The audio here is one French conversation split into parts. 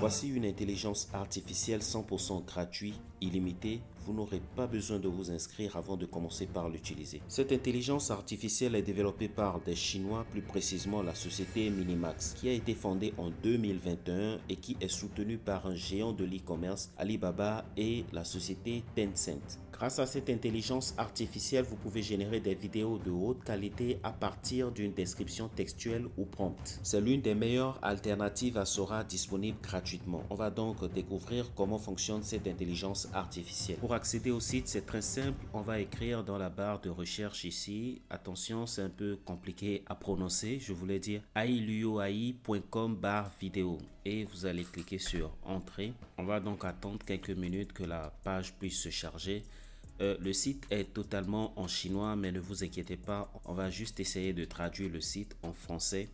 Voici une intelligence artificielle 100% gratuite, illimitée. Vous n'aurez pas besoin de vous inscrire avant de commencer par l'utiliser. Cette intelligence artificielle est développée par des Chinois, plus précisément la société Minimax, qui a été fondée en 2021 et qui est soutenue par un géant de l'e-commerce, Alibaba, et la société Tencent. Grâce à cette intelligence artificielle, vous pouvez générer des vidéos de haute qualité à partir d'une description textuelle ou prompt. C'est l'une des meilleures alternatives à Sora disponible gratuitement. On va donc découvrir comment fonctionne cette intelligence artificielle. Pour accéder au site, c'est très simple. On va écrire dans la barre de recherche ici. Attention, c'est un peu compliqué à prononcer. Je voulais dire ailuoi.com/vidéo et vous allez cliquer sur Entrée. On va donc attendre quelques minutes que la page puisse se charger. Le site est totalement en chinois, mais ne vous inquiétez pas, on va juste essayer de traduire le site en français.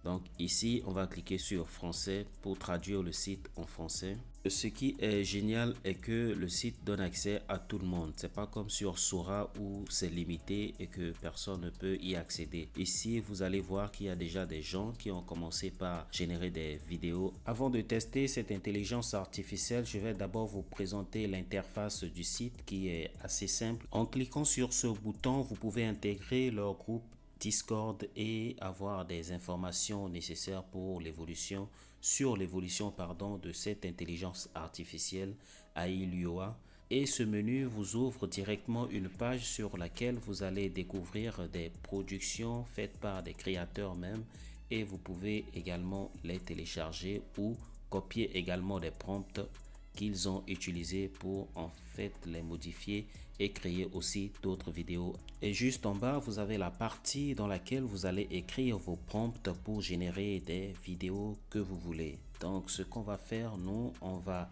Donc ici, on va cliquer sur français pour traduire le site en français. Ce qui est génial est que le site donne accès à tout le monde. C'est pas comme sur Sora où c'est limité et que personne ne peut y accéder. Ici, vous allez voir qu'il y a déjà des gens qui ont commencé par générer des vidéos. Avant de tester cette intelligence artificielle, je vais d'abord vous présenter l'interface du site qui est assez simple. En cliquant sur ce bouton, vous pouvez intégrer leur groupe Discord et avoir des informations nécessaires pour l'évolution de cette intelligence artificielle ailuoi. Et ce menu vous ouvre directement une page sur laquelle vous allez découvrir des productions faites par des créateurs même, et vous pouvez également les télécharger ou copier également des prompts qu'ils ont utilisé pour en fait les modifier et créer aussi d'autres vidéos. Et juste en bas, vous avez la partie dans laquelle vous allez écrire vos prompts pour générer des vidéos que vous voulez. Donc ce qu'on va faire, nous, on va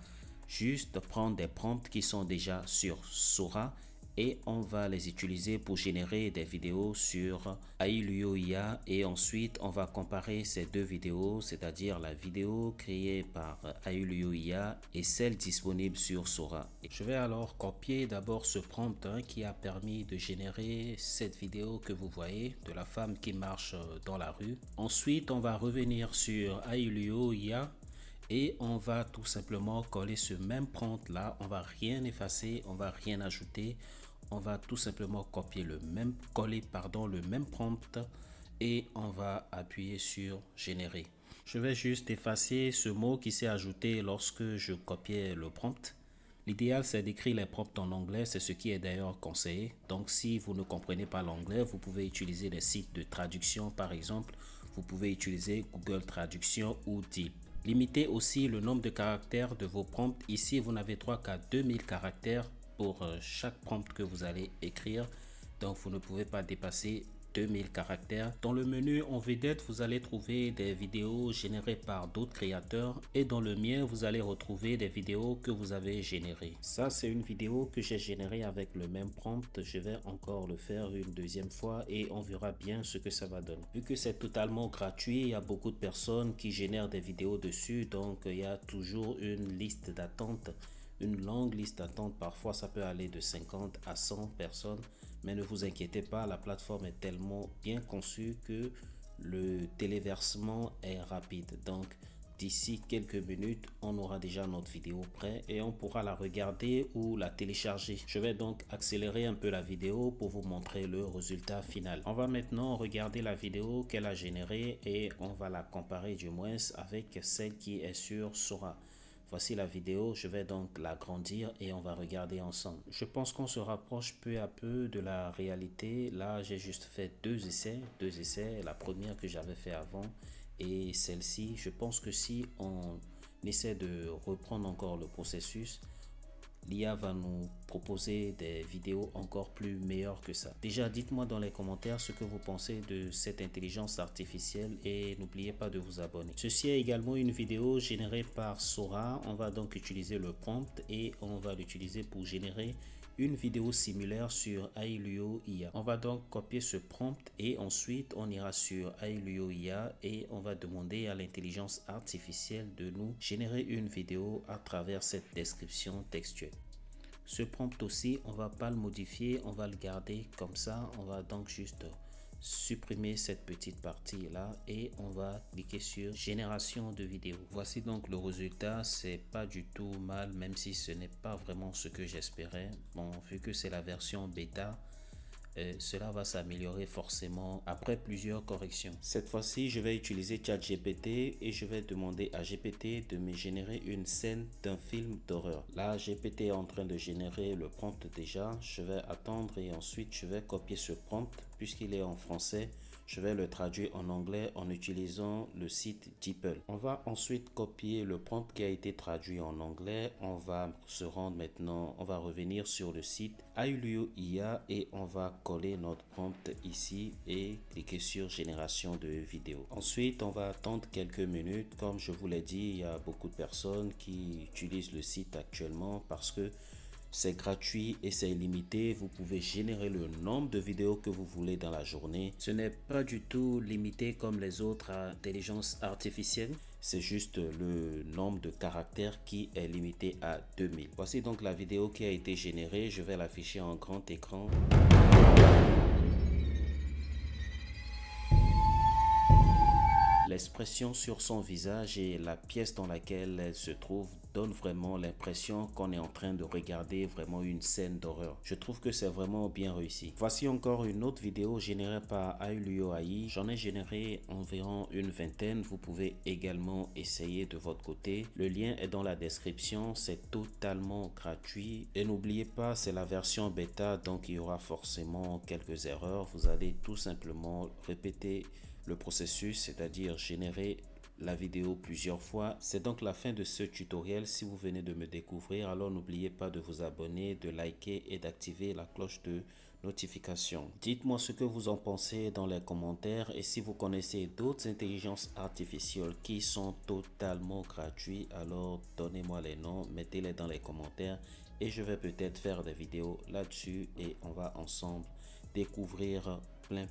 juste prendre des prompts qui sont déjà sur Sora et on va les utiliser pour générer des vidéos sur ailuoi, et ensuite on va comparer ces deux vidéos, c'est-à-dire la vidéo créée par ailuoi et celle disponible sur Sora. Je vais alors copier d'abord ce prompt qui a permis de générer cette vidéo que vous voyez de la femme qui marche dans la rue. Ensuite, on va revenir sur ailuoi et on va tout simplement coller ce même prompt là. On va rien effacer, on va rien ajouter. On va tout simplement copier le même prompt et on va appuyer sur générer. Je vais juste effacer ce mot qui s'est ajouté lorsque je copiais le prompt. L'idéal, c'est d'écrire les prompts en anglais, c'est ce qui est d'ailleurs conseillé. Donc si vous ne comprenez pas l'anglais, vous pouvez utiliser des sites de traduction par exemple. Vous pouvez utiliser Google Traduction ou Deep. Limitez aussi le nombre de caractères de vos prompts. Ici, vous n'avez droit qu'à 2000 caractères pour chaque prompt que vous allez écrire. Donc, vous ne pouvez pas dépasser 2000 caractères. Dans le menu en vedette, vous allez trouver des vidéos générées par d'autres créateurs. Et dans le mien, vous allez retrouver des vidéos que vous avez générées. Ça, c'est une vidéo que j'ai générée avec le même prompt. Je vais encore le faire une deuxième fois et on verra bien ce que ça va donner. Vu que c'est totalement gratuit, il y a beaucoup de personnes qui génèrent des vidéos dessus. Donc, il y a toujours une liste d'attente. Une longue liste d'attente, parfois ça peut aller de 50 à 100 personnes, mais ne vous inquiétez pas, la plateforme est tellement bien conçue que le téléversement est rapide. Donc d'ici quelques minutes, on aura déjà notre vidéo prête et on pourra la regarder ou la télécharger. Je vais donc accélérer un peu la vidéo pour vous montrer le résultat final. On va maintenant regarder la vidéo qu'elle a générée et on va la comparer du moins avec celle qui est sur Sora. Voici la vidéo, je vais donc l'agrandir et on va regarder ensemble. Je pense qu'on se rapproche peu à peu de la réalité. Là, j'ai juste fait deux essais. La première que j'avais fait avant et celle-ci. Je pense que si on essaie de reprendre encore le processus, l'IA va nous proposer des vidéos encore plus meilleures que ça. Déjà, dites-moi dans les commentaires ce que vous pensez de cette intelligence artificielle et n'oubliez pas de vous abonner. Ceci est également une vidéo générée par Sora. On va donc utiliser le prompt et on va l'utiliser pour générer une vidéo similaire sur ailuoi. On va donc copier ce prompt et ensuite on ira sur ailuoi et on va demander à l'intelligence artificielle de nous générer une vidéo à travers cette description textuelle. Ce prompt aussi, on va pas le modifier, on va le garder comme ça. On va donc juste supprimer cette petite partie là et on va cliquer sur génération de vidéo. Voici donc le résultat. C'est pas du tout mal, même si ce n'est pas vraiment ce que j'espérais. Bon, vu que c'est la version bêta, cela va s'améliorer forcément après plusieurs corrections. Cette fois-ci, je vais utiliser ChatGPT et je vais demander à GPT de me générer une scène d'un film d'horreur. Là, GPT est en train de générer le prompt déjà. Je vais attendre et ensuite je vais copier ce prompt puisqu'il est en français. Je vais le traduire en anglais en utilisant le site DeepL. On va ensuite copier le prompt qui a été traduit en anglais. On va se rendre maintenant, on va revenir sur le site Aulio IA et on va coller notre prompt ici et cliquer sur génération de vidéo. Ensuite, on va attendre quelques minutes. Comme je vous l'ai dit, il y a beaucoup de personnes qui utilisent le site actuellement parce que c'est gratuit et c'est illimité. Vous pouvez générer le nombre de vidéos que vous voulez dans la journée. Ce n'est pas du tout limité comme les autres intelligences artificielles. C'est juste le nombre de caractères qui est limité à 2000. Voici donc la vidéo qui a été générée. Je vais l'afficher en grand écran. L'expression sur son visage et la pièce dans laquelle elle se trouve donne vraiment l'impression qu'on est en train de regarder vraiment une scène d'horreur. Je trouve que c'est vraiment bien réussi. Voici encore une autre vidéo générée par Aulio AI. J'en ai généré environ une vingtaine. Vous pouvez également essayer de votre côté. Le lien est dans la description. C'est totalement gratuit. Et n'oubliez pas, c'est la version bêta, donc il y aura forcément quelques erreurs. Vous allez tout simplement répéter le processus, c'est-à-dire générer la vidéo plusieurs fois. C'est donc la fin de ce tutoriel. Si vous venez de me découvrir, alors n'oubliez pas de vous abonner, de liker et d'activer la cloche de notification. Dites-moi ce que vous en pensez dans les commentaires et si vous connaissez d'autres intelligences artificielles qui sont totalement gratuites, alors donnez-moi les noms, mettez-les dans les commentaires et je vais peut-être faire des vidéos là-dessus et on va ensemble découvrir plein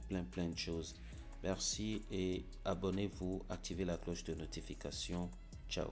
de choses. Merci et abonnez-vous, activez la cloche de notification. Ciao.